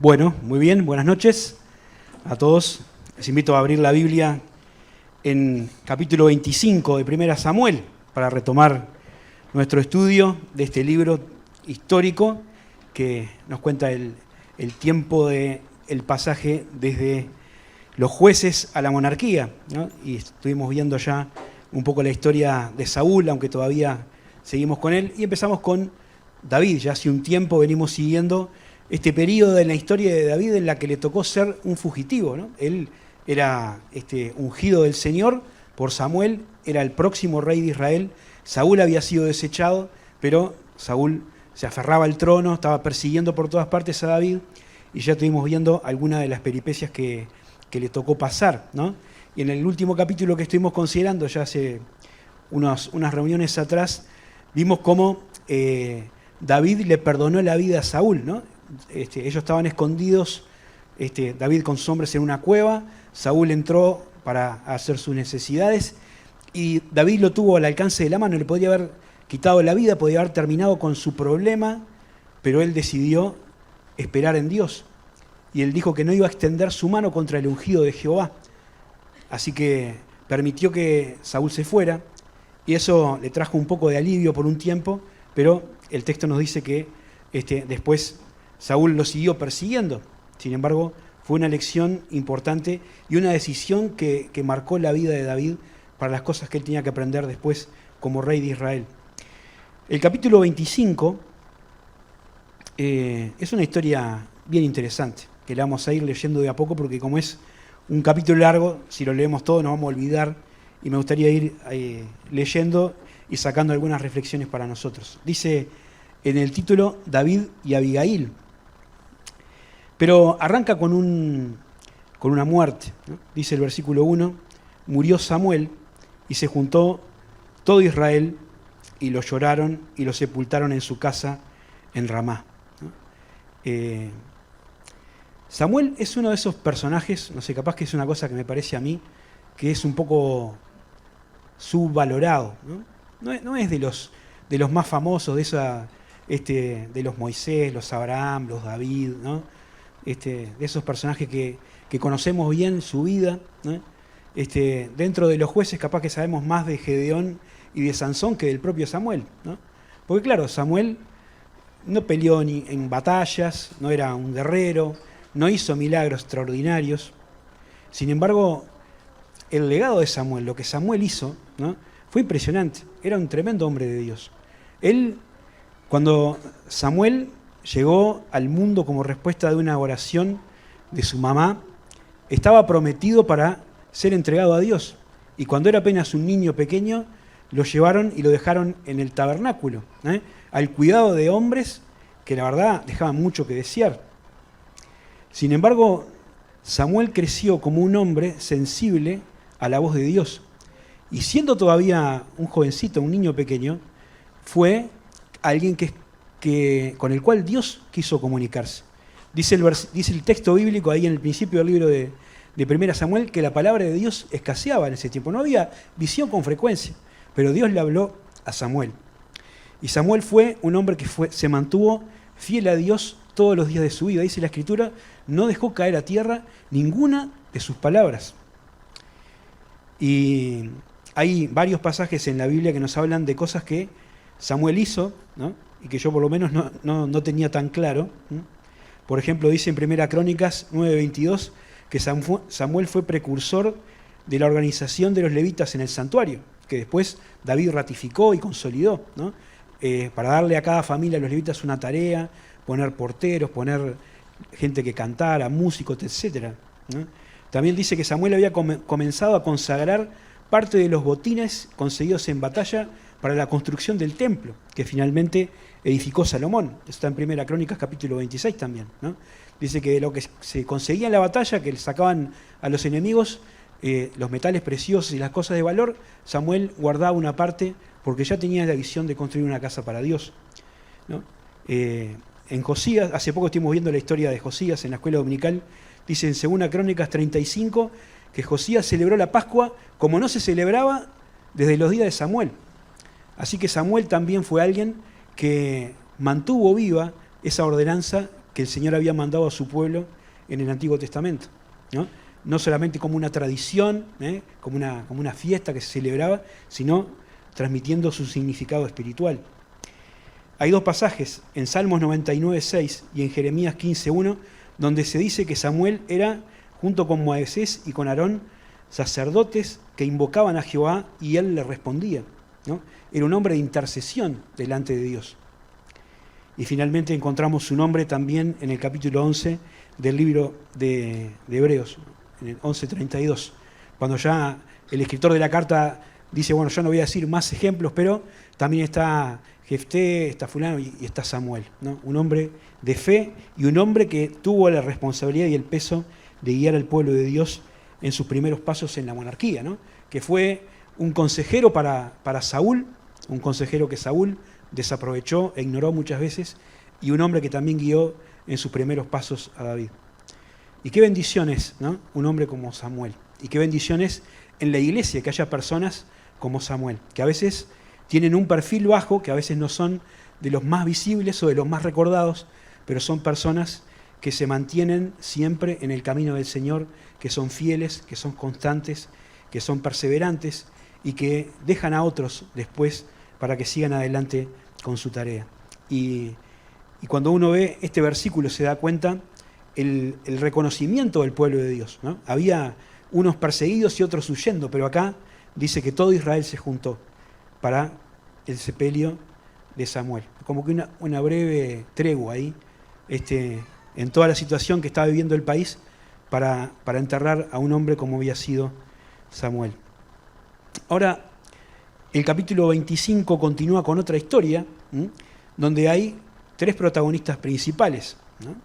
Bueno, muy bien, buenas noches a todos. Les invito a abrir la Biblia en capítulo 25 de Primera Samuel para retomar nuestro estudio de este libro histórico que nos cuenta el tiempo del pasaje desde los jueces a la monarquía, ¿no? Y estuvimos viendo ya un poco la historia de Saúl, aunque todavía seguimos con él, y empezamos con David. Ya hace un tiempo venimos siguiendo este periodo en la historia de David en la que le tocó ser un fugitivo, ¿no? Él era ungido del Señor por Samuel, era el próximo rey de Israel. Saúl había sido desechado, pero Saúl se aferraba al trono, estaba persiguiendo por todas partes a David, y ya estuvimos viendo algunas de las peripecias que le tocó pasar, ¿no? Y en el último capítulo que estuvimos considerando, ya hace unas reuniones atrás, vimos cómo David le perdonó la vida a Saúl, ¿no? Ellos estaban escondidos, David con sus hombres en una cueva, Saúl entró para hacer sus necesidades y David lo tuvo al alcance de la mano, le podía haber quitado la vida, podía haber terminado con su problema, pero él decidió esperar en Dios. Y él dijo que no iba a extender su mano contra el ungido de Jehová. Así que permitió que Saúl se fuera y eso le trajo un poco de alivio por un tiempo, pero el texto nos dice que después Saúl lo siguió persiguiendo. Sin embargo, fue una lección importante y una decisión que marcó la vida de David para las cosas que él tenía que aprender después como rey de Israel. El capítulo 25 es una historia bien interesante, que la vamos a ir leyendo de a poco porque como es un capítulo largo, si lo leemos todo nos vamos a olvidar y me gustaría ir leyendo y sacando algunas reflexiones para nosotros. Dice en el título David y Abigail. Pero arranca con una muerte, ¿no? Dice el versículo 1, murió Samuel y se juntó todo Israel y lo lloraron y lo sepultaron en su casa en Ramá, ¿no? Samuel es uno de esos personajes, no sé, capaz que es una cosa que me parece a mí, que es un poco subvalorado, ¿no? No es de los más famosos, de los Moisés, los Abraham, los David, ¿no? De esos personajes que conocemos bien su vida, ¿no? Dentro de los jueces capaz que sabemos más de Gedeón y de Sansón que del propio Samuel, ¿no? Porque claro, Samuel no peleó ni en batallas, no era un guerrero, no hizo milagros extraordinarios. Sin embargo, el legado de Samuel, lo que Samuel hizo, ¿no? Fue impresionante, era un tremendo hombre de Dios. Cuando Samuel llegó al mundo como respuesta de una oración de su mamá, estaba prometido para ser entregado a Dios. Y cuando era apenas un niño pequeño, lo llevaron y lo dejaron en el tabernáculo, al cuidado de hombres que la verdad dejaban mucho que desear. Sin embargo, Samuel creció como un hombre sensible a la voz de Dios. Y siendo todavía un jovencito, un niño pequeño, fue alguien con el cual Dios quiso comunicarse. Dice el texto bíblico ahí en el principio del libro de 1 Samuel que la palabra de Dios escaseaba en ese tiempo. No había visión con frecuencia, pero Dios le habló a Samuel. Y Samuel fue un hombre que se mantuvo fiel a Dios todos los días de su vida. Dice la Escritura, no dejó caer a tierra ninguna de sus palabras. Y hay varios pasajes en la Biblia que nos hablan de cosas que Samuel hizo, ¿no? Y que yo por lo menos no tenía tan claro. Por ejemplo, dice en 1 Crónicas 9:22 que Samuel fue precursor de la organización de los levitas en el santuario, que después David ratificó y consolidó, ¿no? Para darle a cada familia de los levitas una tarea, poner porteros, poner gente que cantara, músicos, etc., ¿no? También dice que Samuel había comenzado a consagrar parte de los botines conseguidos en batalla para la construcción del templo, que finalmente edificó Salomón. Está en 1 Crónicas capítulo 26 también, ¿no? Dice que de lo que se conseguía en la batalla, que le sacaban a los enemigos los metales preciosos y las cosas de valor, Samuel guardaba una parte porque ya tenía la visión de construir una casa para Dios, ¿no? En Josías, hace poco estuvimos viendo la historia de Josías en la escuela dominical, dice en 2 Crónicas 35 que Josías celebró la Pascua como no se celebraba desde los días de Samuel. Así que Samuel también fue alguien que mantuvo viva esa ordenanza que el Señor había mandado a su pueblo en el Antiguo Testamento, ¿no? No solamente como una tradición, como una fiesta que se celebraba, sino transmitiendo su significado espiritual. Hay dos pasajes, en Salmos 99:6 y en Jeremías 15:1, donde se dice que Samuel era, junto con Moisés y con Aarón, sacerdotes que invocaban a Jehová y él le respondía, ¿no? Era un hombre de intercesión delante de Dios. Y finalmente encontramos su nombre también en el capítulo 11 del libro de Hebreos, en el 11:32, cuando ya el escritor de la carta dice, bueno, yo no voy a decir más ejemplos, pero también está Jefté, está fulano y está Samuel, ¿no? Un hombre de fe y un hombre que tuvo la responsabilidad y el peso de guiar al pueblo de Dios en sus primeros pasos en la monarquía, ¿no? Que fue un consejero para Saúl, un consejero que Saúl desaprovechó e ignoró muchas veces, y un hombre que también guió en sus primeros pasos a David. Y qué bendiciones, ¿no? Un hombre como Samuel. Y qué bendiciones en la iglesia que haya personas como Samuel, que a veces tienen un perfil bajo, que a veces no son de los más visibles o de los más recordados, pero son personas que se mantienen siempre en el camino del Señor, que son fieles, que son constantes, que son perseverantes y que dejan a otros después para que sigan adelante con su tarea. Y cuando uno ve este versículo se da cuenta el reconocimiento del pueblo de Dios, ¿no? Había unos perseguidos y otros huyendo, pero acá dice que todo Israel se juntó para el sepelio de Samuel. Como que una breve tregua ahí, en toda la situación que estaba viviendo el país, para enterrar a un hombre como había sido Samuel. Ahora, el capítulo 25 continúa con otra historia, donde hay tres protagonistas principales, ¿no?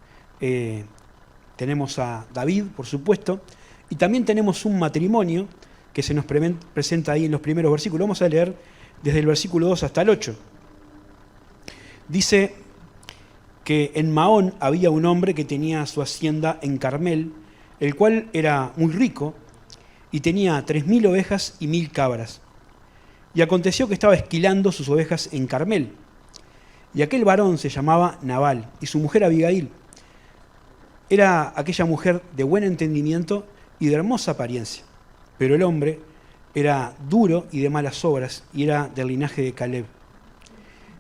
Tenemos a David, por supuesto, y también tenemos un matrimonio que se nos presenta ahí en los primeros versículos. Vamos a leer desde el versículo 2 hasta el 8. Dice que en Maón había un hombre que tenía su hacienda en Carmel, el cual era muy rico y tenía 3.000 ovejas y 1.000 cabras. Y aconteció que estaba esquilando sus ovejas en Carmel. Y aquel varón se llamaba Nabal, y su mujer Abigail. Era aquella mujer de buen entendimiento y de hermosa apariencia. Pero el hombre era duro y de malas obras, y era del linaje de Caleb.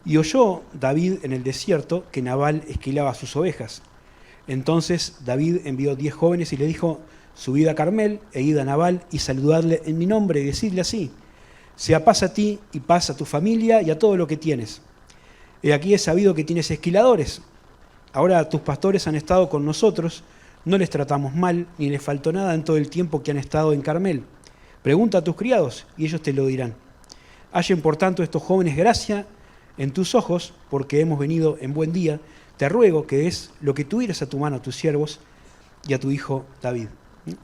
Y oyó David en el desierto que Nabal esquilaba sus ovejas. Entonces David envió 10 jóvenes y le dijo, subid a Carmel e id a Nabal y saludadle en mi nombre y decidle así, sea paz a ti y paz a tu familia y a todo lo que tienes. He aquí he sabido que tienes esquiladores. Ahora tus pastores han estado con nosotros, no les tratamos mal, ni les faltó nada en todo el tiempo que han estado en Carmel. Pregunta a tus criados y ellos te lo dirán. Hallen por tanto estos jóvenes gracia en tus ojos, porque hemos venido en buen día. Te ruego que des lo que tuvieras a tu mano a tus siervos y a tu hijo David.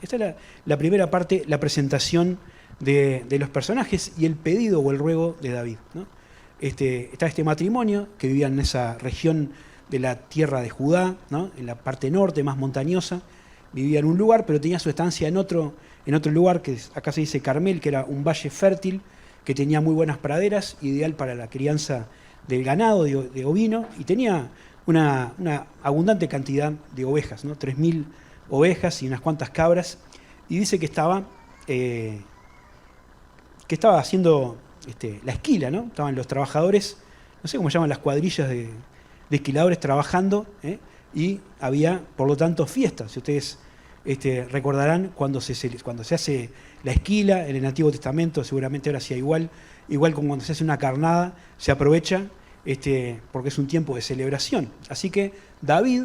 Esta es la primera parte, la presentación de los personajes y el pedido o el ruego de David, ¿no? Está este matrimonio que vivía en esa región de la tierra de Judá, ¿no? En la parte norte, más montañosa. Vivía en un lugar, pero tenía su estancia en otro lugar, que acá se dice Carmel, que era un valle fértil, que tenía muy buenas praderas, ideal para la crianza del ganado, de ovino, y tenía una abundante cantidad de ovejas, ¿no? 3.000 ovejas y unas cuantas cabras. Y dice que estaba haciendo la esquila, ¿no? Estaban los trabajadores, no sé cómo llaman las cuadrillas de esquiladores trabajando, y había, por lo tanto, fiestas. Si ustedes recordarán cuando se hace la esquila en el Antiguo Testamento, seguramente ahora sea igual como cuando se hace una carnada, se aprovecha porque es un tiempo de celebración. Así que David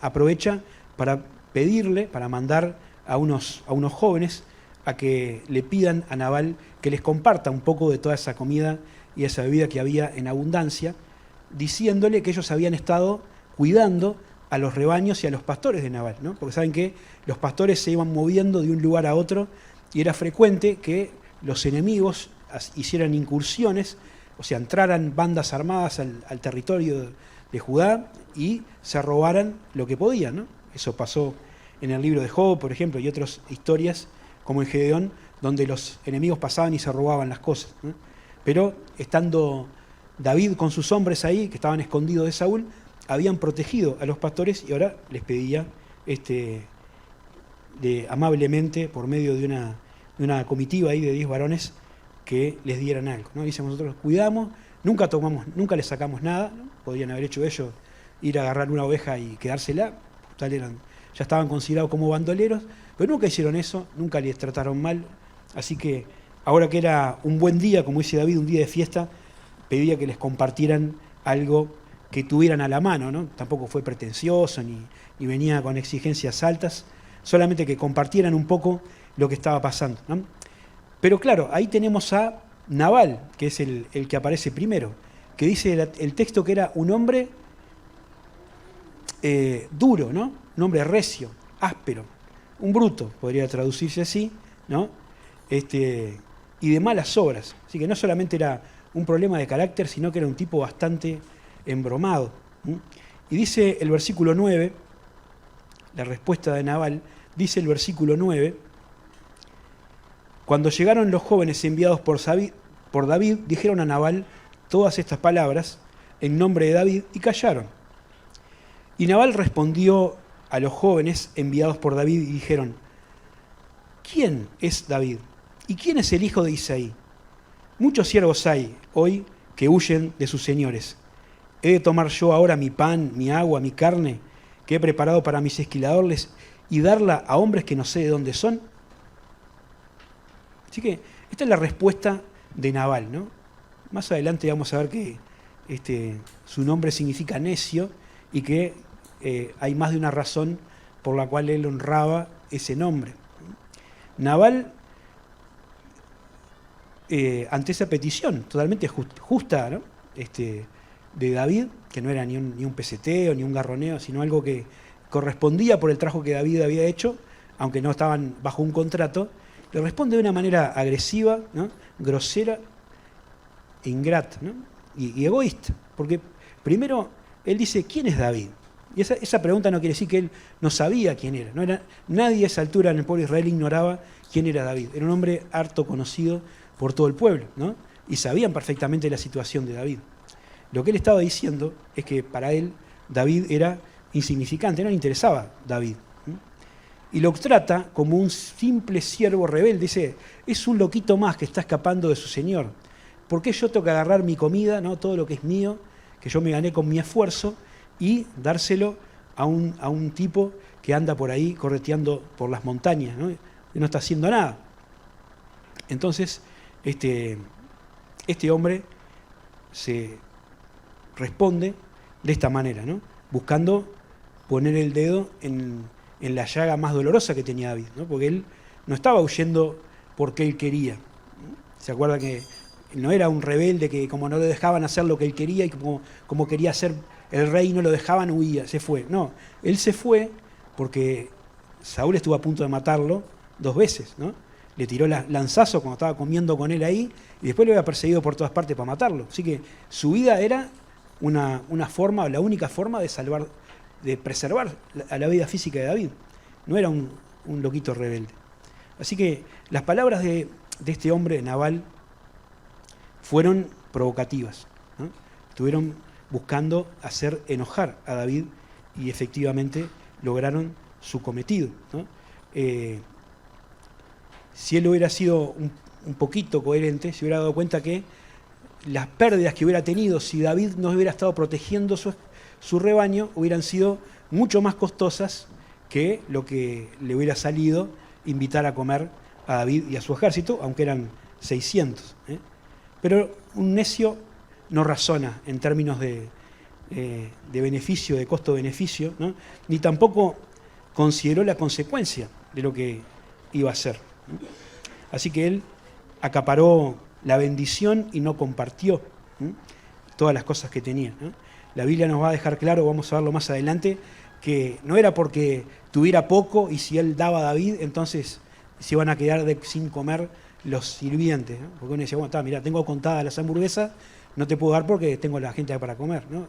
aprovecha para pedirle, para mandar a unos jóvenes a que le pidan a Nabal que les comparta un poco de toda esa comida y esa bebida que había en abundancia, diciéndole que ellos habían estado cuidando a los rebaños y a los pastores de Nabal, ¿no? Porque saben que los pastores se iban moviendo de un lugar a otro y era frecuente que los enemigos hicieran incursiones, o sea, entraran bandas armadas al territorio de Judá y se robaran lo que podían, ¿no? Eso pasó en el libro de Job, por ejemplo, y otras historias como en Gedeón, donde los enemigos pasaban y se robaban las cosas, ¿no? Pero estando David con sus hombres ahí, que estaban escondidos de Saúl, habían protegido a los pastores y ahora les pedía amablemente, por medio de una comitiva ahí de 10 varones, que les dieran algo, ¿no? Dicen, nosotros cuidamos, nunca les sacamos nada, ¿no? Podrían haber hecho ellos, ir a agarrar una oveja y quedársela, ya estaban considerados como bandoleros, pero nunca hicieron eso, nunca les trataron mal, así que ahora que era un buen día, como dice David, un día de fiesta, pedía que les compartieran algo que tuvieran a la mano, ¿no? Tampoco fue pretencioso ni venía con exigencias altas, solamente que compartieran un poco lo que estaba pasando, ¿no? Pero claro, ahí tenemos a Nabal, que es el que aparece primero, que dice el texto que era un hombre duro, ¿no? Un hombre recio, áspero, un bruto, podría traducirse así, ¿no? Y de malas obras. Así que no solamente era un problema de carácter, sino que era un tipo bastante embromado. Y dice el versículo 9, la respuesta de Nabal, dice el versículo 9, cuando llegaron los jóvenes enviados por David, dijeron a Nabal todas estas palabras en nombre de David y callaron. Y Nabal respondió a los jóvenes enviados por David y dijeron, ¿quién es David? ¿Y quién es el hijo de Isaí? Muchos siervos hay hoy que huyen de sus señores. ¿He de tomar yo ahora mi pan, mi agua, mi carne, que he preparado para mis esquiladores, y darla a hombres que no sé de dónde son? Así que esta es la respuesta de Nabal, ¿no? Más adelante vamos a ver que su nombre significa necio y que hay más de una razón por la cual él honraba ese nombre. Nabal, ante esa petición totalmente justa, ¿no? De David, que no era ni un peseteo, ni un garroneo, sino algo que correspondía por el trabajo que David había hecho, aunque no estaban bajo un contrato, le responde de una manera agresiva, ¿no? Grosera e ingrata, ¿no? y egoísta. Porque primero él dice, ¿quién es David? Y esa pregunta no quiere decir que él no sabía quién era. Nadie a esa altura en el pueblo de Israel ignoraba quién era David. Era un hombre harto conocido por todo el pueblo, ¿no? Y sabían perfectamente la situación de David. Lo que él estaba diciendo es que para él David era insignificante, no le interesaba David. Y lo trata como un simple siervo rebelde. Dice, es un loquito más que está escapando de su señor. ¿Por qué yo tengo que agarrar mi comida, ¿no? Todo lo que es mío, que yo me gané con mi esfuerzo, y dárselo a un tipo que anda por ahí correteando por las montañas, ¿no? Y no está haciendo nada? Entonces, este hombre se responde de esta manera, ¿no? Buscando poner el dedo en la llaga más dolorosa que tenía David, ¿no? Porque él no estaba huyendo porque él quería. ¿Se acuerda que no era un rebelde que como no le dejaban hacer lo que él quería y como quería ser el rey no lo dejaban, huía, se fue? No, él se fue porque Saúl estuvo a punto de matarlo 2 veces, ¿no? Le tiró lanzazo cuando estaba comiendo con él ahí y después lo había perseguido por todas partes para matarlo. Así que su vida era una forma, la única forma de preservar a la vida física de David. No era un loquito rebelde. Así que las palabras de este hombre, Nabal, fueron provocativas, ¿no? Estuvieron buscando hacer enojar a David y efectivamente lograron su cometido, ¿no? Si él hubiera sido un poquito coherente, se hubiera dado cuenta que las pérdidas que hubiera tenido si David no hubiera estado protegiendo su rebaño hubieran sido mucho más costosas que lo que le hubiera salido invitar a comer a David y a su ejército, aunque eran 600. Pero un necio no razona en términos de beneficio, de costo-beneficio, ¿no? Ni tampoco consideró la consecuencia de lo que iba a hacer, ¿no? Así que él acaparó la bendición y no compartió, ¿no?, todas las cosas que tenía, ¿no? La Biblia nos va a dejar claro, vamos a verlo más adelante, que no era porque tuviera poco y si él daba a David, entonces se iban a quedar sin comer los sirvientes, ¿no? Porque uno decía, bueno, mira, tengo contadas las hamburguesas, no te puedo dar porque tengo la gente para comer, ¿no?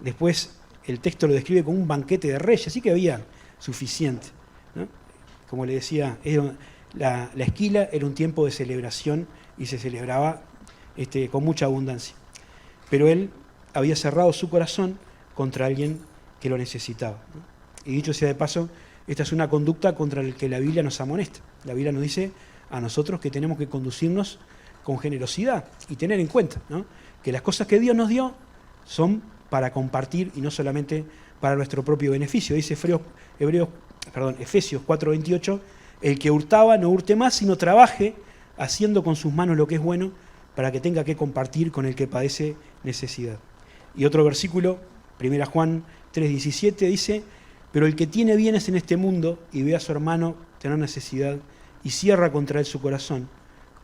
Después el texto lo describe como un banquete de reyes, así que había suficiente, ¿no? Como le decía, la esquila era un tiempo de celebración y se celebraba con mucha abundancia. Pero él había cerrado su corazón contra alguien que lo necesitaba, ¿no? Y dicho sea de paso, esta es una conducta contra la que la Biblia nos amonesta. La Biblia nos dice a nosotros que tenemos que conducirnos con generosidad y tener en cuenta, ¿no?, que las cosas que Dios nos dio son para compartir y no solamente para nuestro propio beneficio. Dice Efesios 4:28, el que hurtaba no hurte más, sino trabaje haciendo con sus manos lo que es bueno para que tenga que compartir con el que padece necesidad. Y otro versículo, 1 Juan 3:17, dice, pero el que tiene bienes en este mundo y ve a su hermano tener necesidad y cierra contra él su corazón,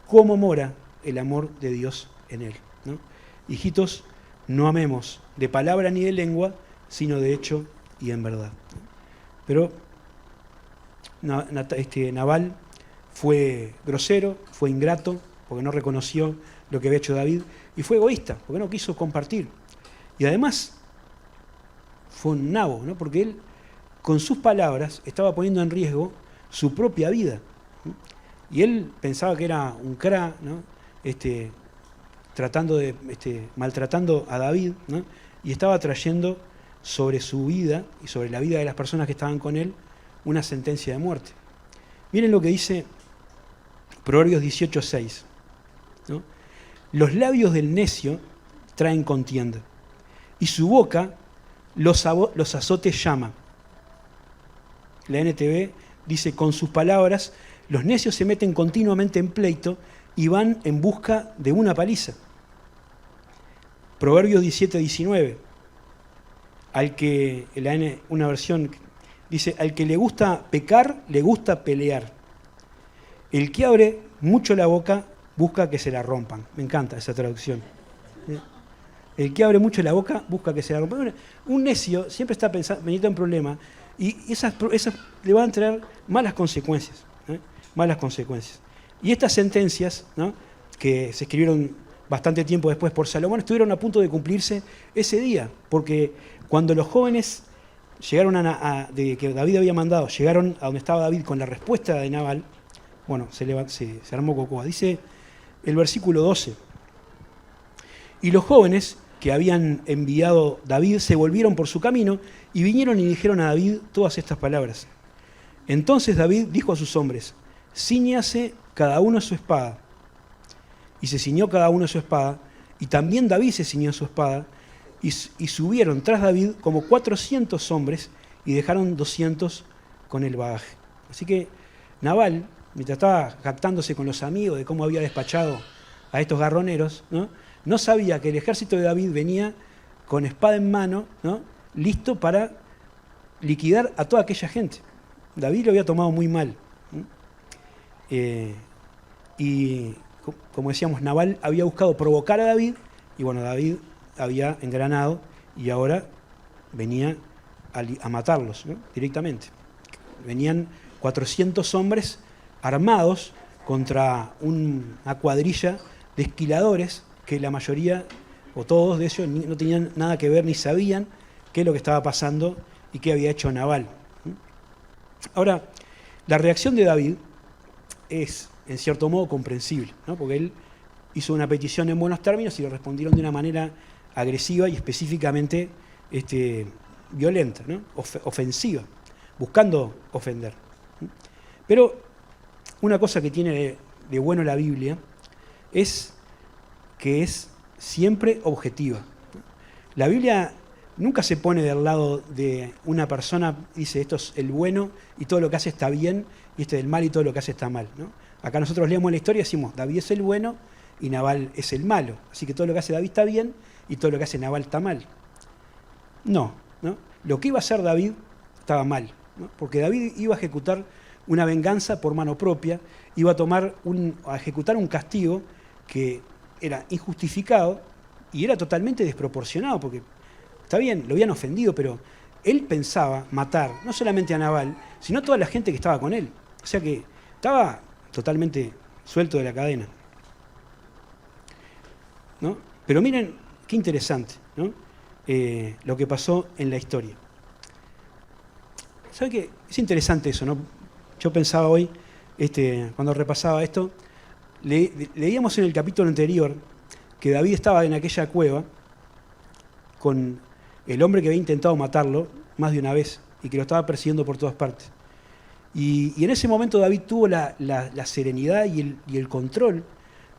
¿cómo mora el amor de Dios en él?, ¿no? Hijitos, no amemos de palabra ni de lengua, sino de hecho y en verdad. Pero Nabal fue grosero, fue ingrato, porque no reconoció lo que había hecho David, y fue egoísta, porque no quiso compartir. Y además fue un nabo, ¿no?, porque él con sus palabras estaba poniendo en riesgo su propia vida, ¿no? Y él pensaba que era un cra, ¿no?, maltratando a David, ¿no?, y estaba trayendo sobre su vida y sobre la vida de las personas que estaban con él una sentencia de muerte. Miren lo que dice Proverbios 18:6, ¿no? Los labios del necio traen contienda, y su boca los azotes llama. La NTV dice, con sus palabras, los necios se meten continuamente en pleito y van en busca de una paliza. Proverbios 17:19, una versión dice, al que le gusta pecar, le gusta pelear. El que abre mucho la boca, busca que se la rompan. Me encanta esa traducción. El que abre mucho la boca, busca que se la rompan. Un necio siempre está metido en problemas y esas le van a traer malas consecuencias, ¿eh? Malas consecuencias. Y estas sentencias, ¿no?, que se escribieron bastante tiempo después por Salomón, estuvieron a punto de cumplirse ese día, porque cuando los jóvenes llegaron de que David había mandado, llegaron a donde estaba David con la respuesta de Nabal, bueno, se armó cocoa. Dice el versículo 12, y los jóvenes que habían enviado David se volvieron por su camino y vinieron y dijeron a David todas estas palabras. Entonces David dijo a sus hombres, cíñase cada uno su espada. Y se ciñó cada uno su espada, y también David se ciñó su espada, y subieron tras David como 400 hombres, y dejaron 200 con el bagaje. Así que Nabal, mientras estaba jactándose con los amigos de cómo había despachado a estos garroneros, no sabía que el ejército de David venía con espada en mano, ¿no?, listo para liquidar a toda aquella gente. David lo había tomado muy mal. Y como decíamos, Nabal había buscado provocar a David, y bueno, David había engranado y ahora venía a matarlos, ¿no?, directamente. Venían 400 hombres armados contra una cuadrilla de esquiladores que la mayoría, o todos de ellos, no tenían nada que ver ni sabían qué es lo que estaba pasando y qué había hecho Nabal. Ahora, la reacción de David es, en cierto modo, comprensible, ¿no?, porque él hizo una petición en buenos términos y le respondieron de una manera agresiva y específicamente violenta, ¿no?, ofensiva, buscando ofender. Pero una cosa que tiene de bueno la Biblia es que es siempre objetiva. La Biblia nunca se pone del lado de una persona, dice esto es el bueno y todo lo que hace está bien, y este es el mal y todo lo que hace está mal, ¿no? Acá nosotros leemos la historia y decimos David es el bueno y Nabal es el malo, así que todo lo que hace David está bien y todo lo que hace Nabal está mal. No, ¿no? Lo que iba a hacer David estaba mal, ¿no?, porque David iba a ejecutar una venganza por mano propia, iba a ejecutar un castigo que era injustificado y era totalmente desproporcionado, porque está bien, lo habían ofendido, pero él pensaba matar no solamente a Nabal, sino a toda la gente que estaba con él. O sea que estaba totalmente suelto de la cadena, ¿no? Pero miren qué interesante, ¿no?, lo que pasó en la historia. ¿Saben qué? Es interesante eso, ¿no? Yo pensaba hoy, cuando repasaba esto, leíamos en el capítulo anterior que David estaba en aquella cueva con el hombre que había intentado matarlo más de una vez y que lo estaba persiguiendo por todas partes. Y en ese momento David tuvo la serenidad y el control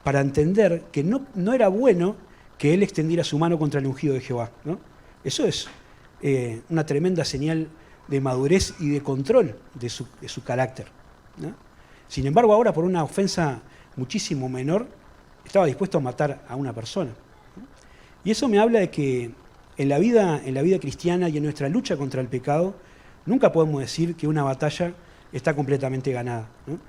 para entender que no era bueno que él extendiera su mano contra el ungido de Jehová, ¿no? Eso es una tremenda señal de madurez y de control de su carácter, ¿no? Sin embargo, ahora por una ofensa muchísimo menor, estaba dispuesto a matar a una persona, ¿no? Y eso me habla de que en la vida cristiana y en nuestra lucha contra el pecado, nunca podemos decir que una batalla está completamente ganada, ¿no?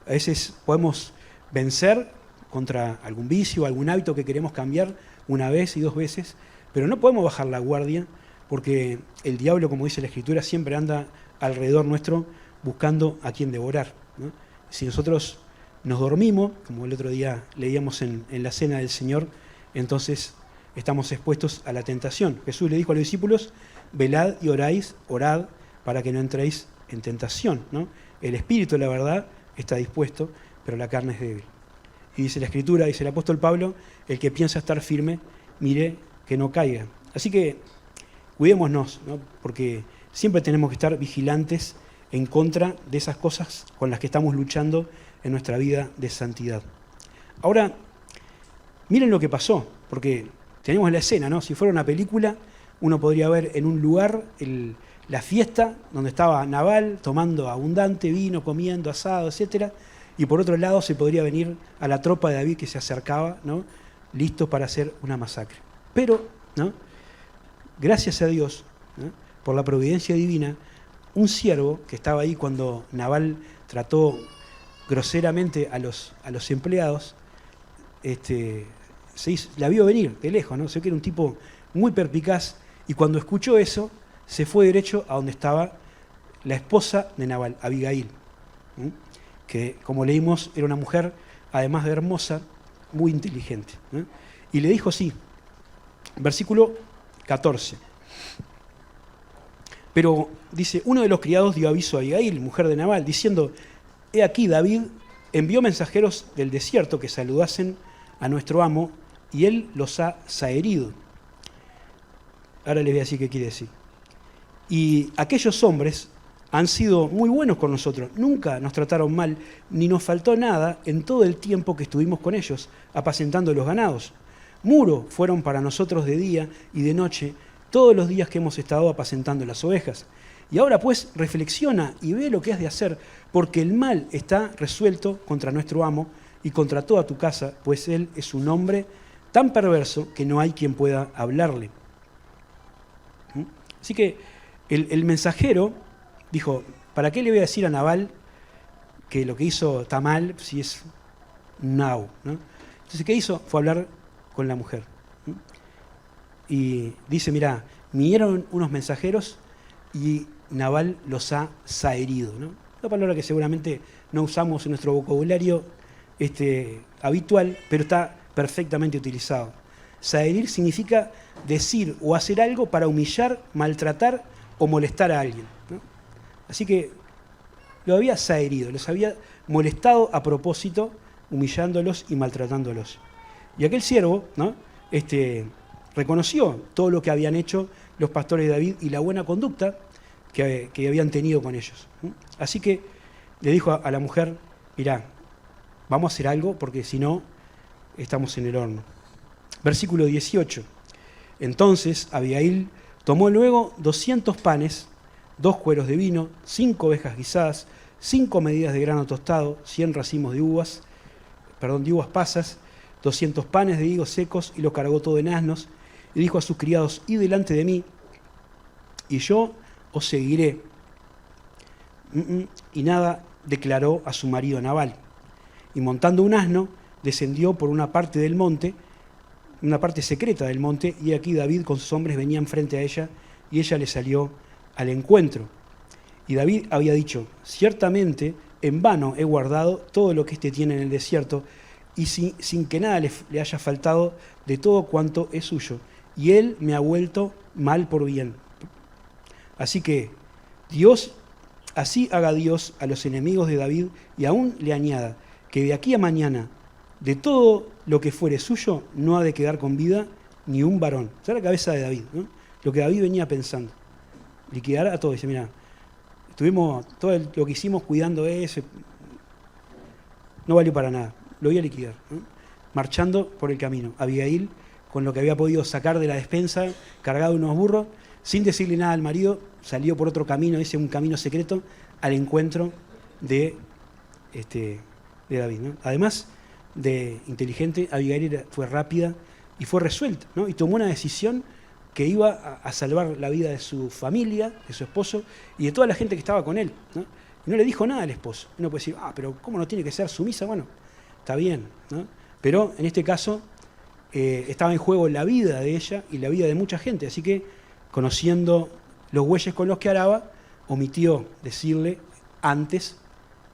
A veces podemos vencer contra algún vicio, algún hábito que queremos cambiar una vez y dos veces, pero no podemos bajar la guardia porque el diablo, como dice la Escritura, siempre anda alrededor nuestro buscando a quien devorar, ¿no? Si nosotros nos dormimos, como el otro día leíamos en la cena del Señor, entonces estamos expuestos a la tentación. Jesús le dijo a los discípulos, velad y orad para que no entréis en tentación, ¿no? El espíritu, la verdad, está dispuesto, pero la carne es débil. Y dice la Escritura, dice el apóstol Pablo, el que piensa estar firme, mire que no caiga. Así que cuidémonos, ¿no? Porque siempre tenemos que estar vigilantes en contra de esas cosas con las que estamos luchando en nuestra vida de santidad. Ahora, miren lo que pasó, porque tenemos la escena, ¿no? Si fuera una película, uno podría ver en un lugar la fiesta donde estaba Nabal tomando abundante vino, comiendo asado, etcétera, y por otro lado se podría venir a la tropa de David que se acercaba, ¿no? Listos para hacer una masacre. Pero, ¿no? Gracias a Dios, ¿no? Por la providencia divina, un siervo que estaba ahí cuando Nabal trató groseramente a los empleados, la vio venir de lejos, ¿no? Sé que era un tipo muy perspicaz, y cuando escuchó eso, se fue derecho a donde estaba la esposa de Nabal, Abigail, ¿sí? Que, como leímos, era una mujer, además de hermosa, muy inteligente, ¿no? Y le dijo así, versículo 14. Pero, dice, uno de los criados dio aviso a Abigail, mujer de Nabal, diciendo, he aquí David envió mensajeros del desierto que saludasen a nuestro amo, y él los ha zaherido. Ahora les voy a decir qué quiere decir. Y aquellos hombres han sido muy buenos con nosotros, nunca nos trataron mal, ni nos faltó nada en todo el tiempo que estuvimos con ellos, apacentando los ganados. Muro fueron para nosotros de día y de noche, todos los días que hemos estado apacentando las ovejas. Y ahora pues reflexiona y ve lo que has de hacer, porque el mal está resuelto contra nuestro amo y contra toda tu casa, pues él es un hombre tan perverso que no hay quien pueda hablarle. Así que el mensajero dijo, ¿para qué le voy a decir a Nabal que lo que hizo está mal si es now, ¿no? Entonces, ¿qué hizo? Fue a hablar con la mujer. Y dice, mirá, vinieron unos mensajeros y Nabal los ha zaherido, ¿no? Una palabra que seguramente no usamos en nuestro vocabulario habitual, pero está perfectamente utilizado. Zaherir significa decir o hacer algo para humillar, maltratar o molestar a alguien, ¿no? Así que lo había zaherido, los había molestado a propósito, humillándolos y maltratándolos. Y aquel siervo, ¿no? Reconoció todo lo que habían hecho los pastores de David y la buena conducta que habían tenido con ellos. Así que le dijo a la mujer, mirá, vamos a hacer algo porque si no, estamos en el horno. Versículo 18. Entonces Abigail tomó luego 200 panes, 2 cueros de vino, 5 ovejas guisadas, 5 medidas de grano tostado, 100 racimos de uvas pasas, 200 panes de higos secos, y los cargó todo en asnos, y dijo a sus criados, id delante de mí, y yo os seguiré. Y nada declaró a su marido Nabal. Y montando un asno, descendió por una parte del monte, una parte secreta del monte, y aquí David con sus hombres venían frente a ella, y ella le salió al encuentro. Y David había dicho, ciertamente en vano he guardado todo lo que éste tiene en el desierto, y sin que nada le haya faltado de todo cuanto es suyo, y él me ha vuelto mal por bien. Así que así haga Dios a los enemigos de David, y aún le añada, que de aquí a mañana, de todo lo que fuere suyo, no ha de quedar con vida ni un varón. Está la cabeza de David, ¿no? lo que David venía pensando. Liquidar a todo. Dice, mira, tuvimos todo lo que hicimos cuidando eso, no valió para nada, lo voy a liquidar, ¿no? Marchando por el camino. Abigail, con lo que había podido sacar de la despensa, cargado unos burros, sin decirle nada al marido, salió por otro camino, ese un camino secreto, al encuentro de David, ¿no? Además de inteligente, Abigail fue rápida y fue resuelta, ¿no? Y tomó una decisión que iba a salvar la vida de su familia, de su esposo y de toda la gente que estaba con él, ¿no? Y no le dijo nada al esposo. Uno puede decir, pero ¿cómo no tiene que ser sumisa? Bueno, está bien, ¿no? Pero en este caso estaba en juego la vida de ella y la vida de mucha gente, así que, conociendo los bueyes con los que araba, omitió decirle antes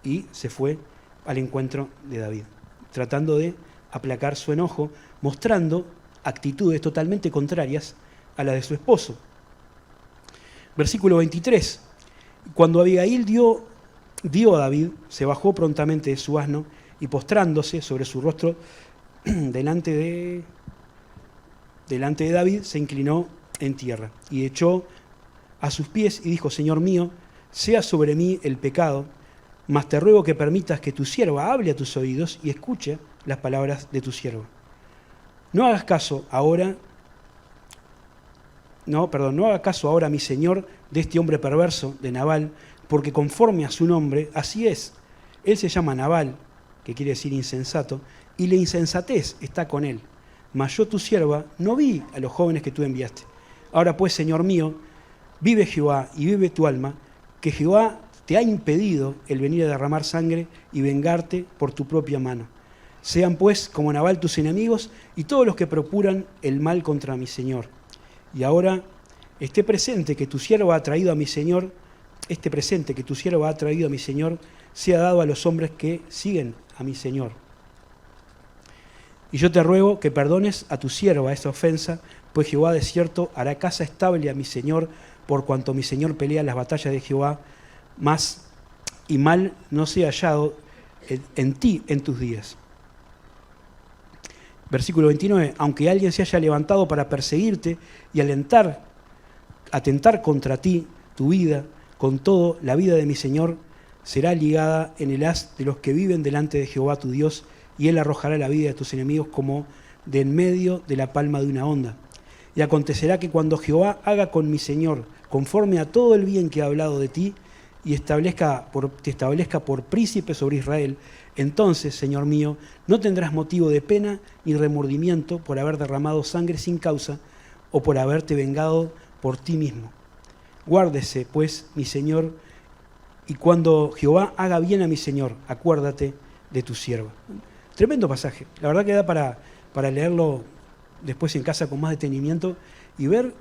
y se fue al encuentro de David, tratando de aplacar su enojo, mostrando actitudes totalmente contrarias a la de su esposo. Versículo 23. Cuando Abigail dio a David, se bajó prontamente de su asno y postrándose sobre su rostro delante de David, se inclinó en tierra y echó a sus pies y dijo, Señor mío, sea sobre mí el pecado, mas te ruego que permitas que tu sierva hable a tus oídos y escuche las palabras de tu sierva. No haga caso ahora, mi señor, de este hombre perverso, de Nabal, porque conforme a su nombre, así es. Él se llama Nabal, que quiere decir insensato, y la insensatez está con él. Mas yo, tu sierva, no vi a los jóvenes que tú enviaste. Ahora pues, Señor mío, vive Jehová y vive tu alma, que Jehová te ha impedido el venir a derramar sangre y vengarte por tu propia mano. Sean pues como Nabal tus enemigos y todos los que procuran el mal contra mi Señor. Y ahora, este presente que tu sierva ha traído a mi Señor, sea dado a los hombres que siguen a mi Señor. Y yo te ruego que perdones a tu sierva esa ofensa, pues Jehová de cierto hará casa estable a mi Señor, por cuanto mi Señor pelea las batallas de Jehová, más y mal no sea hallado en ti en tus días. Versículo 29, aunque alguien se haya levantado para perseguirte y atentar contra ti, tu vida, con todo, la vida de mi Señor será ligada en el haz de los que viven delante de Jehová tu Dios, y él arrojará la vida de tus enemigos como de en medio de la palma de una onda. Y acontecerá que cuando Jehová haga con mi Señor, conforme a todo el bien que ha hablado de ti, y te establezca por príncipe sobre Israel, entonces, Señor mío, no tendrás motivo de pena ni remordimiento por haber derramado sangre sin causa o por haberte vengado por ti mismo. Guárdese, pues, mi Señor, y cuando Jehová haga bien a mi Señor, acuérdate de tu sierva. Tremendo pasaje. La verdad que da para leerlo después en casa con más detenimiento y ver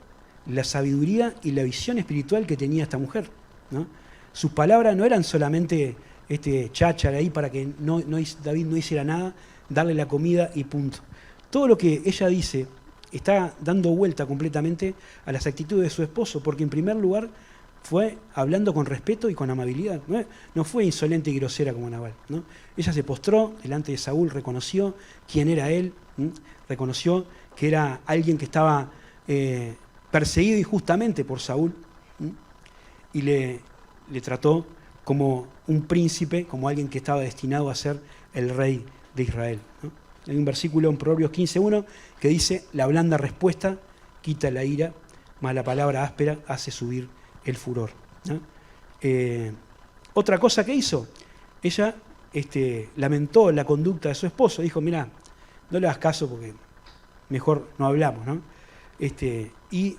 la sabiduría y la visión espiritual que tenía esta mujer, ¿no? Sus palabras no eran solamente cháchara ahí para que David no hiciera nada, darle la comida y punto. Todo lo que ella dice está dando vuelta completamente a las actitudes de su esposo, porque en primer lugar fue hablando con respeto y con amabilidad, no fue insolente y grosera como Nabal, ¿no? Ella se postró delante de Saúl, reconoció quién era él, reconoció que era alguien que estaba perseguido injustamente por Saúl, y le trató como un príncipe, como alguien que estaba destinado a ser el rey de Israel, ¿no? Hay un versículo en Proverbios 15:1 que dice, la blanda respuesta quita la ira, mas la palabra áspera hace subir el furor, ¿no? Otra cosa que hizo, ella lamentó la conducta de su esposo, dijo, mira, no le hagas caso porque mejor no hablamos, ¿no? Y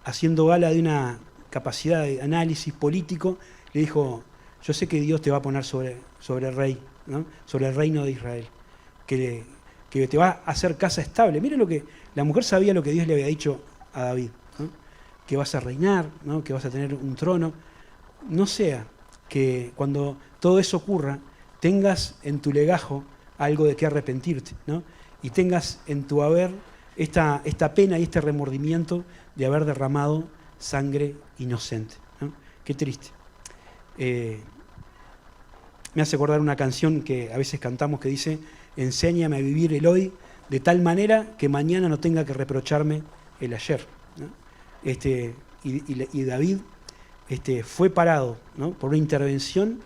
haciendo gala de una capacidad de análisis político, le dijo, yo sé que Dios te va a poner sobre el rey, ¿no? Sobre el reino de Israel, que te va a hacer casa estable. Mire lo que la mujer sabía, lo que Dios le había dicho a David, ¿no? Que vas a reinar, ¿no? Que vas a tener un trono. No sea que cuando todo eso ocurra, tengas en tu legajo algo de qué arrepentirte, ¿no? Y tengas en tu haber esta pena y este remordimiento de haber derramado sangre inocente, ¿no? Qué triste. Me hace acordar una canción que a veces cantamos que dice, enséñame a vivir el hoy de tal manera que mañana no tenga que reprocharme el ayer, ¿no? y David fue parado, ¿no?, por una intervención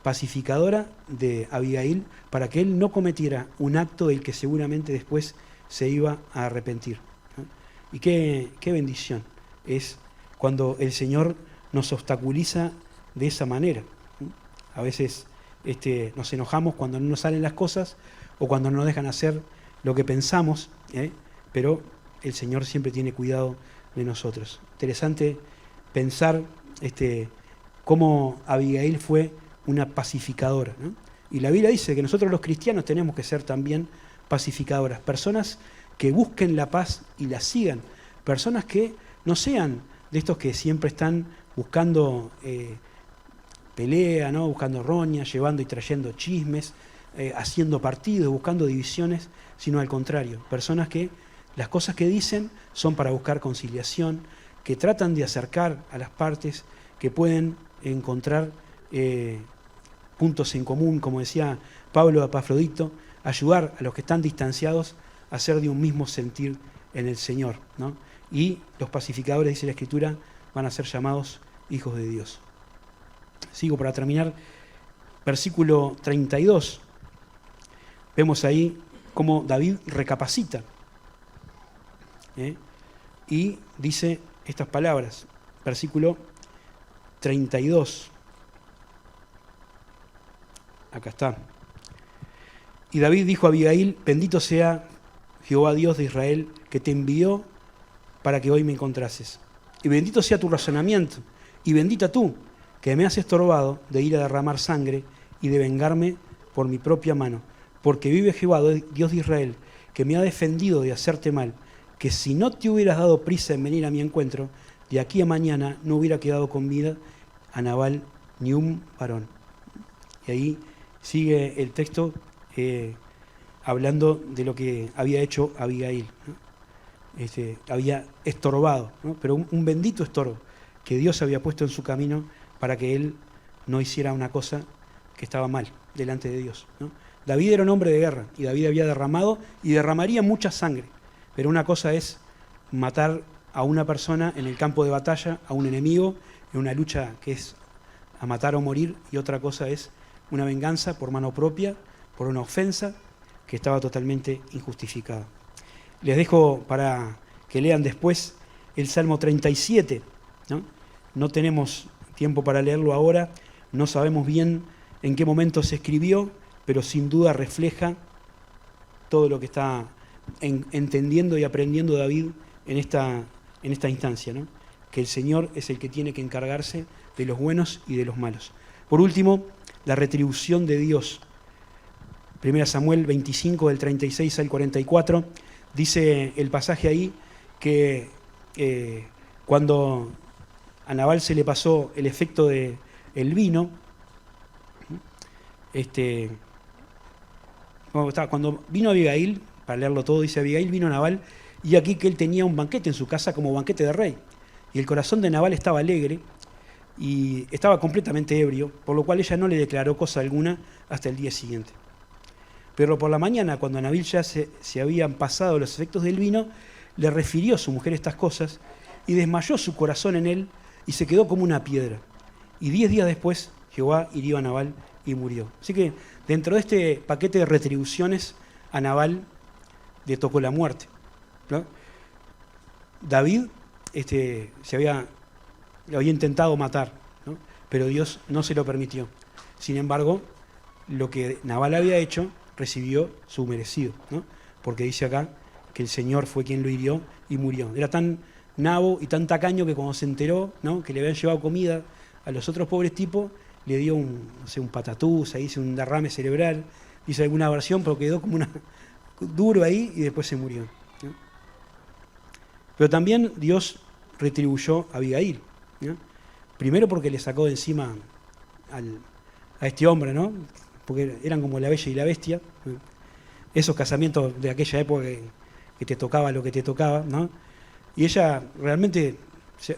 pacificadora de Abigail para que él no cometiera un acto del que seguramente después se iba a arrepentir, ¿no? Y qué bendición es cuando el Señor nos obstaculiza de esa manera, ¿no? A veces nos enojamos cuando no nos salen las cosas o cuando no nos dejan hacer lo que pensamos, pero el Señor siempre tiene cuidado de nosotros. Interesante pensar cómo Abigail fue una pacificadora, ¿no? Y la Biblia dice que nosotros los cristianos tenemos que ser también pacificadoras, personas que busquen la paz y la sigan, personas que no sean de estos que siempre están buscando pelea, ¿no?, buscando roñas, llevando y trayendo chismes, haciendo partidos, buscando divisiones, sino al contrario, personas que las cosas que dicen son para buscar conciliación, que tratan de acercar a las partes, que pueden encontrar puntos en común, como decía Pablo a Epafrodito, ayudar a los que están distanciados a ser de un mismo sentir en el Señor, ¿no? Y los pacificadores, dice la Escritura, van a ser llamados hijos de Dios. Sigo para terminar. Versículo 32. Vemos ahí cómo David recapacita, y dice estas palabras. Versículo 32. Acá está. Y David dijo a Abigail: bendito sea Jehová Dios de Israel, que te envió para que hoy me encontrases. Y bendito sea tu razonamiento, y bendita tú, que me has estorbado de ir a derramar sangre y de vengarme por mi propia mano. Porque vive Jehová, Dios de Israel, que me ha defendido de hacerte mal, que si no te hubieras dado prisa en venir a mi encuentro, de aquí a mañana no hubiera quedado con vida a Nabal ni un varón. Y ahí sigue el texto hablando de lo que había hecho Abigail, ¿no? Había estorbado, ¿no? Pero un bendito estorbo que Dios había puesto en su camino para que él no hiciera una cosa que estaba mal delante de Dios, ¿no? David era un hombre de guerra y David había derramado y derramaría mucha sangre, pero una cosa es matar a una persona en el campo de batalla, a un enemigo, en una lucha que es a matar o morir, y otra cosa es una venganza por mano propia, por una ofensa que estaba totalmente injustificada. Les dejo para que lean después el Salmo 37, ¿no? No tenemos tiempo para leerlo ahora, no sabemos bien en qué momento se escribió, pero sin duda refleja todo lo que está entendiendo y aprendiendo David en esta instancia, ¿no? Que el Señor es el que tiene que encargarse de los buenos y de los malos. Por último, la retribución de Dios. 1 Samuel 25, del 36 al 44, dice el pasaje ahí que cuando a Nabal se le pasó el efecto del vino, cuando vino Abigail, para leerlo todo, dice Abigail, vino Nabal, y aquí que él tenía un banquete en su casa como banquete de rey. Y el corazón de Nabal estaba alegre y estaba completamente ebrio, por lo cual ella no le declaró cosa alguna hasta el día siguiente. Pero por la mañana, cuando a Nabal ya se habían pasado los efectos del vino, le refirió a su mujer estas cosas y desmayó su corazón en él y se quedó como una piedra. Y 10 días después, Jehová hirió a Nabal y murió. Así que dentro de este paquete de retribuciones, a Nabal le tocó la muerte, ¿no? David lo había intentado matar, ¿no? Pero Dios no se lo permitió. Sin embargo, lo que Nabal había hecho recibió su merecido, ¿no? Porque dice acá que el Señor fue quien lo hirió y murió. Era tan nabo y tan tacaño que cuando se enteró, ¿no?, que le habían llevado comida a los otros pobres tipos, le dio un patatús, ahí hizo un derrame cerebral, hizo alguna versión, pero quedó como duro ahí y después se murió, ¿no? Pero también Dios retribuyó a Abigail, ¿no? Primero porque le sacó de encima a este hombre, ¿no? Porque eran como la bella y la bestia, ¿no? Esos casamientos de aquella época que te tocaba lo que te tocaba, ¿no? Y ella realmente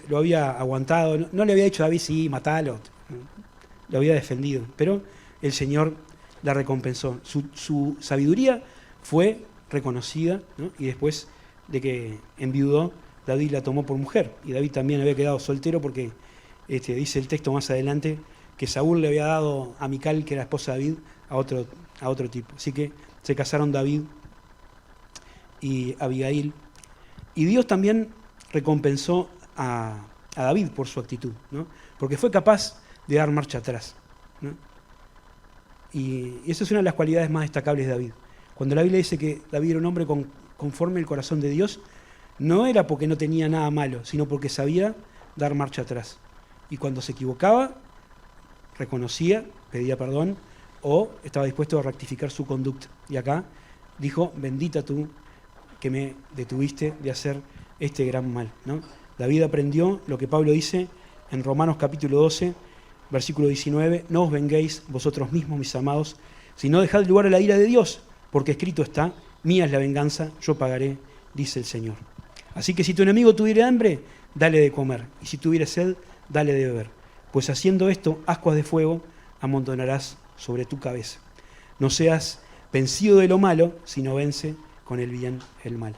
lo había aguantado, no le había dicho a David, sí, matalo, ¿no? Lo había defendido, pero el Señor la recompensó. Su sabiduría fue reconocida, ¿no? Y después de que enviudó, David la tomó por mujer. Y David también había quedado soltero porque dice el texto más adelante que Saúl le había dado a Mical, que era esposa de David, a otro tipo. Así que se casaron David y Abigail. Y Dios también recompensó a David por su actitud, ¿no? Porque fue capaz de dar marcha atrás, ¿no? Y esa es una de las cualidades más destacables de David. Cuando la Biblia dice que David era un hombre conforme al corazón de Dios, no era porque no tenía nada malo, sino porque sabía dar marcha atrás. Y cuando se equivocaba, reconocía, pedía perdón o estaba dispuesto a rectificar su conducta. Y acá dijo, bendita tú que me detuviste de hacer este gran mal, ¿no? David aprendió lo que Pablo dice en Romanos capítulo 12, versículo 19, no os venguéis vosotros mismos, mis amados, sino dejad lugar a la ira de Dios, porque escrito está, mía es la venganza, yo pagaré, dice el Señor. Así que si tu enemigo tuviere hambre, dale de comer, y si tuviere sed, dale de beber, pues haciendo esto, ascuas de fuego amontonarás sobre tu cabeza. No seas vencido de lo malo, sino vence con el bien el mal.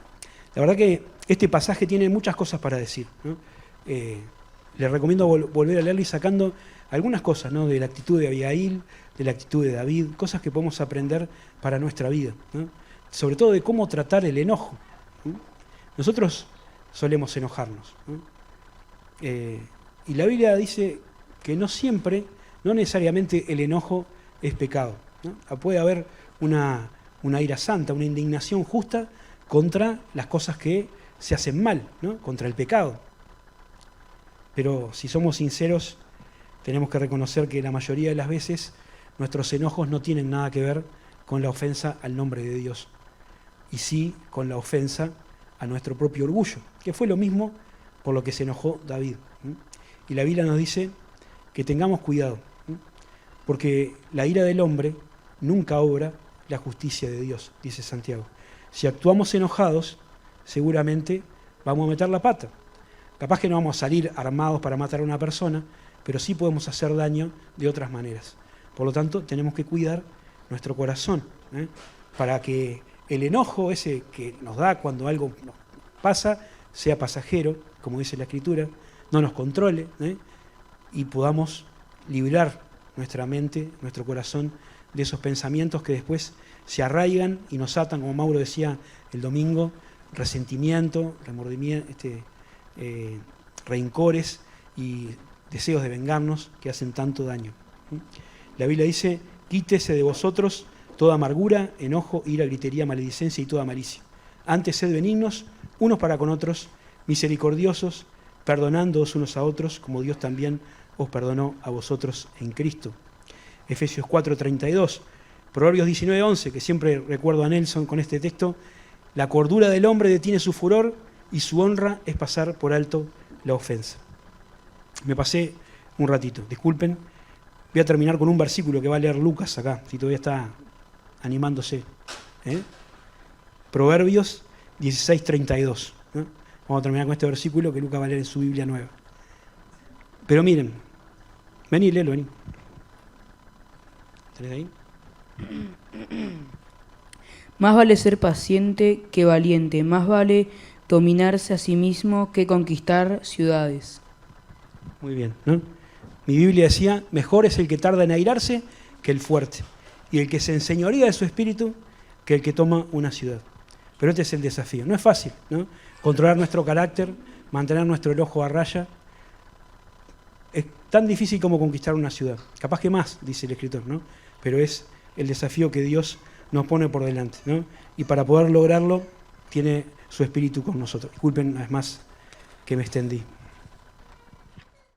La verdad que este pasaje tiene muchas cosas para decir, ¿no? Les recomiendo volver a leerlo y sacando algunas cosas, ¿no? De la actitud de Abigail, de la actitud de David, cosas que podemos aprender para nuestra vida, ¿no? Sobre todo de cómo tratar el enojo, ¿no? Nosotros solemos enojarnos, ¿no? Y la Biblia dice que no siempre, no necesariamente el enojo es pecado, ¿no? Puede haber una ira santa, una indignación justa contra las cosas que se hacen mal, ¿no? Contra el pecado. Pero si somos sinceros, tenemos que reconocer que la mayoría de las veces nuestros enojos no tienen nada que ver con la ofensa al nombre de Dios, y sí con la ofensa a nuestro propio orgullo, que fue lo mismo por lo que se enojó David. Y la Biblia nos dice que tengamos cuidado, porque la ira del hombre nunca obra la justicia de Dios, dice Santiago. Si actuamos enojados, seguramente vamos a meter la pata. Capaz que no vamos a salir armados para matar a una persona, pero sí podemos hacer daño de otras maneras. Por lo tanto, tenemos que cuidar nuestro corazón, para que el enojo ese que nos da cuando algo nos pasa sea pasajero, como dice la Escritura, no nos controle, y podamos librar nuestra mente, nuestro corazón, de esos pensamientos que después se arraigan y nos atan, como Mauro decía el domingo, resentimiento, remordimiento, rencores y deseos de vengarnos que hacen tanto daño. La Biblia dice, quítese de vosotros toda amargura, enojo, ira, gritería, maledicencia y toda malicia. Antes sed benignos, unos para con otros, misericordiosos, perdonándoos unos a otros, como Dios también os perdonó a vosotros en Cristo. Efesios 4:32, Proverbios 19:11, que siempre recuerdo a Nelson con este texto, la cordura del hombre detiene su furor y su honra es pasar por alto la ofensa. Me pasé un ratito, disculpen. Voy a terminar con un versículo que va a leer Lucas acá, si todavía está animándose. Proverbios 16:32. Vamos a terminar con este versículo que Lucas va a leer en su Biblia nueva. Pero miren, vení, léelo, vení. ¿Tenés ahí? Más vale ser paciente que valiente, más vale dominarse a sí mismo que conquistar ciudades. Muy bien, ¿no? Mi Biblia decía, mejor es el que tarda en airarse que el fuerte, y el que se enseñorea de su espíritu que el que toma una ciudad. Pero este es el desafío. No es fácil, ¿no? Controlar nuestro carácter, mantener nuestro enojo a raya. Es tan difícil como conquistar una ciudad. Capaz que más, dice el escritor, ¿no? Pero es el desafío que Dios nos pone por delante, ¿no? Y para poder lograrlo, tiene su espíritu con nosotros. Disculpen, una vez más, que me extendí.